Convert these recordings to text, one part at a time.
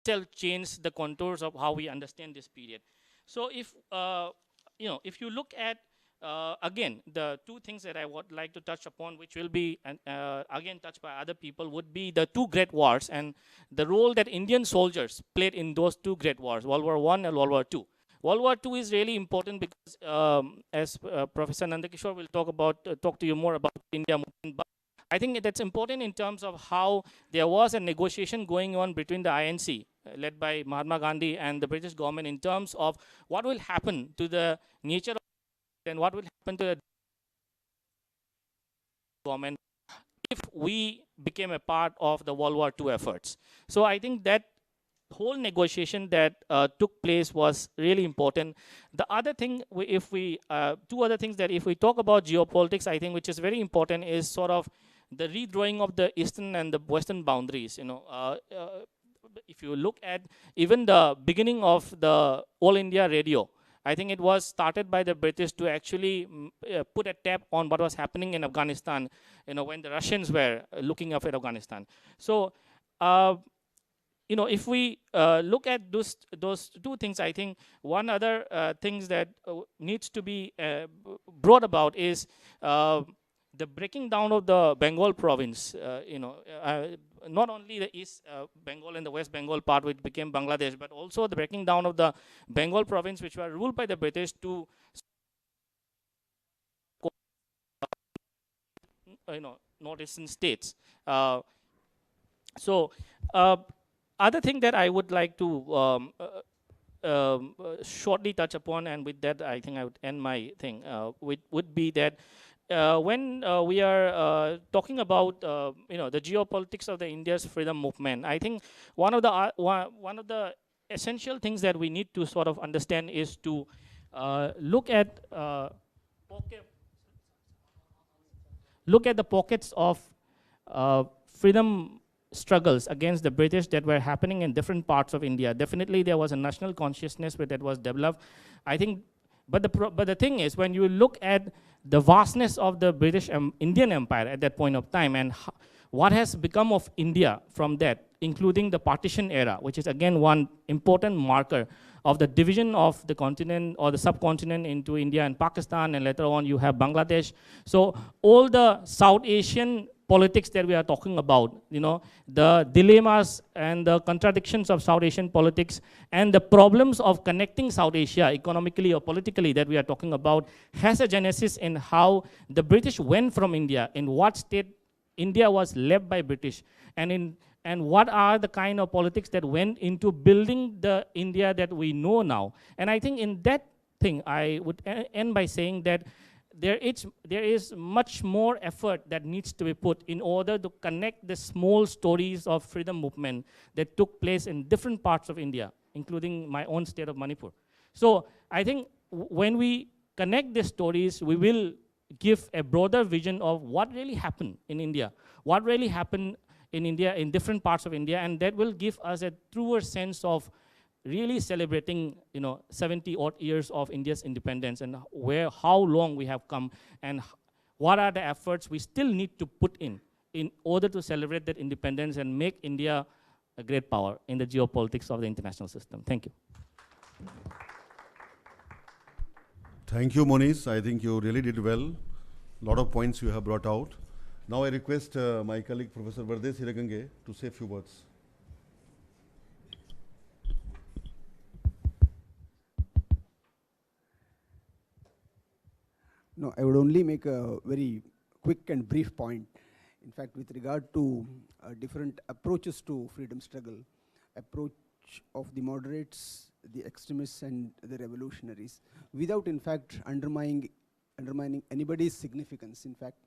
itself changed the contours of how we understand this period. So if if you look at again, the two things that I would like to touch upon, which will be again touched by other people, would be the two great wars and the role that Indian soldiers played in those two great wars, World War I and World War II. World War II is really important because, as Professor Nandakishore will talk to you more about India movement, but I think that's important in terms of how there was a negotiation going on between the INC, led by Mahatma Gandhi, and the British government in terms of what will happen to the nature of and what will happen to the government if we became a part of the World War II efforts. So I think that whole negotiation that took place was really important. The other thing, two other things that if we talk about geopolitics, I think which is very important is sort of the redrawing of the eastern and the western boundaries. If you look at even the beginning of the All India Radio, I think it was started by the British to actually put a tap on what was happening in Afghanistan, when the Russians were looking up at Afghanistan. So, if we look at those two things, I think one other things that needs to be brought about is the breaking down of the Bengal province. Not only the East Bengal and the West Bengal part, which became Bangladesh, but also the breaking down of the Bengal province, which were ruled by the British, to northeastern states. So other thing that I would like to shortly touch upon, and with that I think I would end my thing, would be that when we are talking about the geopolitics of the India's freedom movement, I think one of the essential things that we need to sort of understand is to look at the pockets of freedom struggles against the British that were happening in different parts of India. Definitely there was a national consciousness that was developed, I think. But the thing is, when you look at the vastness of the British Indian Empire at that point of time, and what has become of India from that, including the partition era, which is again one important marker of the division of the continent or the subcontinent into India and Pakistan, and later on you have Bangladesh. So all the South Asian politics that we are talking about, the dilemmas and the contradictions of South Asian politics and the problems of connecting South Asia economically or politically that we are talking about, has a genesis in how the British went from India, in what state India was left by British, and what are the kind of politics that went into building the India that we know now. And I think in that thing, I would end by saying that there is much more effort that needs to be put in order to connect the small stories of freedom movement that took place in different parts of India, including my own state of Manipur. So I think when we connect these stories, we will give a broader vision of what really happened in India, what really happened in India, in different parts of India, and that will give us a truer sense of really celebrating 70 odd years of India's independence, and how long we have come, and what are the efforts we still need to put in order to celebrate that independence and make India a great power in the geopolitics of the international system. Thank you. Thank you, Monish. I think you really did well. A lot of points you have brought out. Now I request my colleague, Professor Varadesh Hiregange, to say a few words. No, I would only make a very quick and brief point. In fact, with regard to different approaches to freedom struggle, approach of the moderates, the extremists, and the revolutionaries, without in fact undermining anybody's significance. In fact,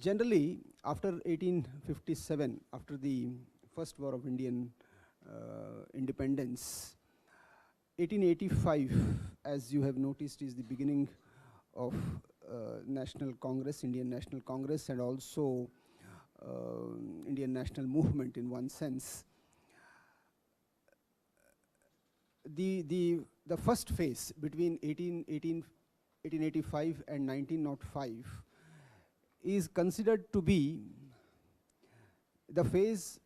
generally after 1857, after the First War of Indian independence, 1885, as you have noticed, is the beginning of National Congress, Indian National Congress, and also Indian national movement in one sense. The first phase between 1885 and 1905 is considered to be the phase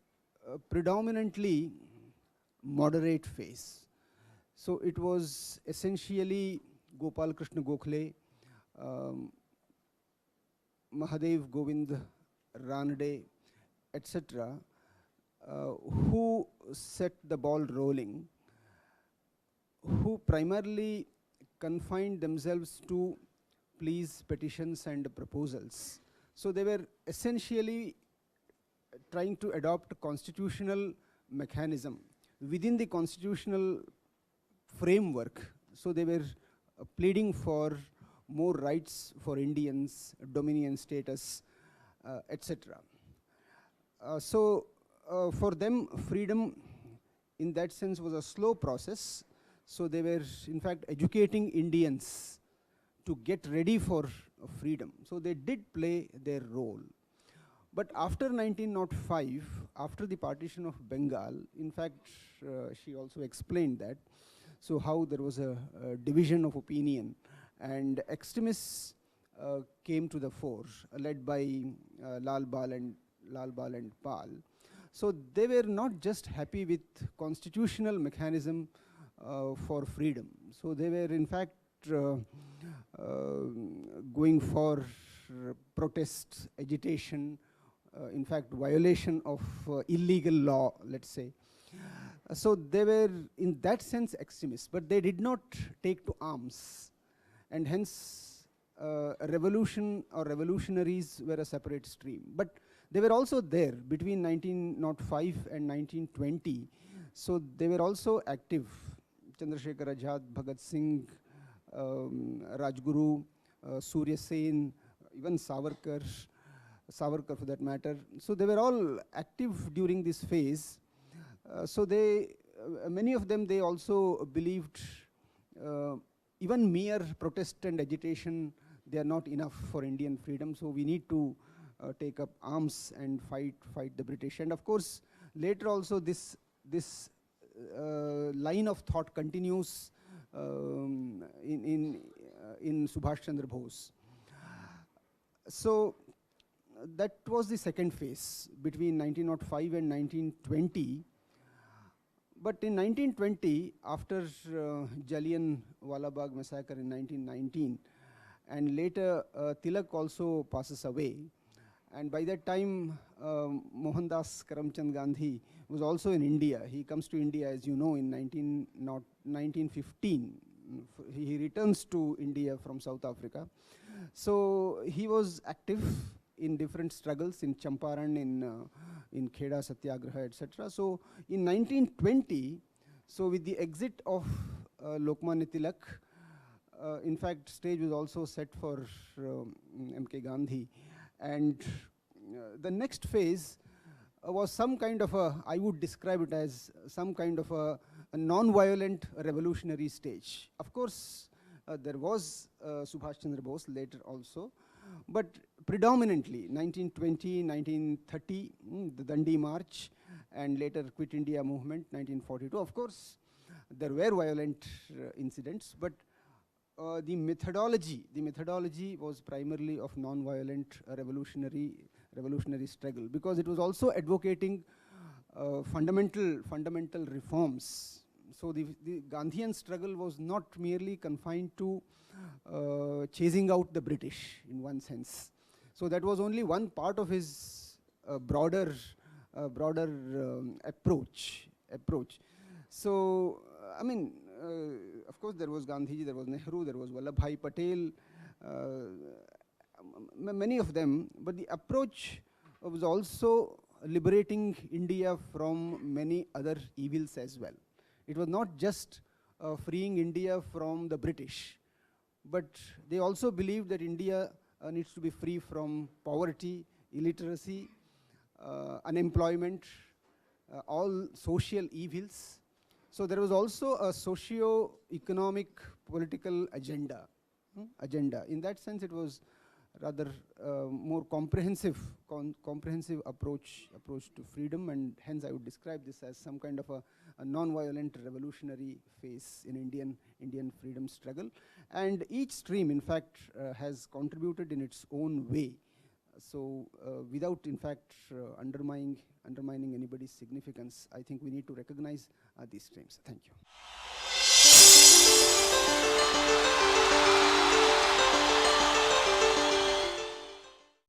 predominantly moderate phase. So it was essentially Gopal Krishna Gokhale, um, Mahadev Govind Ranade, etc., who set the ball rolling, who primarily confined themselves to pleas, petitions, and proposals. So they were essentially trying to adopt a constitutional mechanism within the constitutional framework. So they were pleading for more rights for Indians, dominion status, etc. For them, freedom in that sense was a slow process. So they were in fact educating Indians to get ready for freedom. So they did play their role. But after 1905, after the partition of Bengal, in fact, she also explained that, so how there was a division of opinion, and extremists came to the fore, led by Lal Bal and Pal. So they were not just happy with constitutional mechanism for freedom. So they were in fact going for protest, agitation, in fact violation of illegal law, let's say. So they were in that sense extremists, but they did not take to arms, and hence a revolution or revolutionaries were a separate stream. But they were also there between 1905 and 1920, so they were also active. Chandrasekhar Azad, Bhagat Singh, Rajguru, Surya Sen, even Savarkar for that matter. So they were all active during this phase. So they, many of them, they also believed even mere protest and agitation, they are not enough for Indian freedom. So we need to take up arms and fight the British. And of course, later also this line of thought continues in Subhash Chandra Bose. So that was the second phase between 1905 and 1920. But in 1920, after Jallianwala Bagh massacre in 1919, and later Tilak also passes away, and by that time Mohandas Karamchand Gandhi was also in India. He comes to India, as you know, in 1915. He returns to India from South Africa. So he was active in different struggles in Champaran, in Kheda Satyagraha, etc. So in 1920, so with the exit of Lokmanya Tilak, in fact, stage was also set for M.K. Gandhi. And the next phase was some kind of a, I would describe it as some kind of a non-violent revolutionary stage. Of course, there was Subhash Chandra Bose later also, but predominantly 1920, 1930, the Dandi March, and later Quit India movement, 1942. Of course, there were violent incidents, but the methodology was primarily of non-violent revolutionary struggle, because it was also advocating fundamental reforms. So the Gandhian struggle was not merely confined to chasing out the British in one sense. So that was only one part of his broader approach. So I mean, of course, there was Gandhiji, there was Nehru, there was Vallabhbhai Patel, many of them. But the approach was also liberating India from many other evils as well. It was not just freeing India from the British, but they also believed that India needs to be free from poverty, illiteracy, unemployment, all social evils. So there was also a socio-economic political agenda. In that sense, it was rather more comprehensive approach to freedom, and hence I would describe this as some kind of a non-violent revolutionary phase in Indian freedom struggle. And each stream, in fact, has contributed in its own way Without, in fact, undermining anybody's significance, I think we need to recognize these streams. Thank you.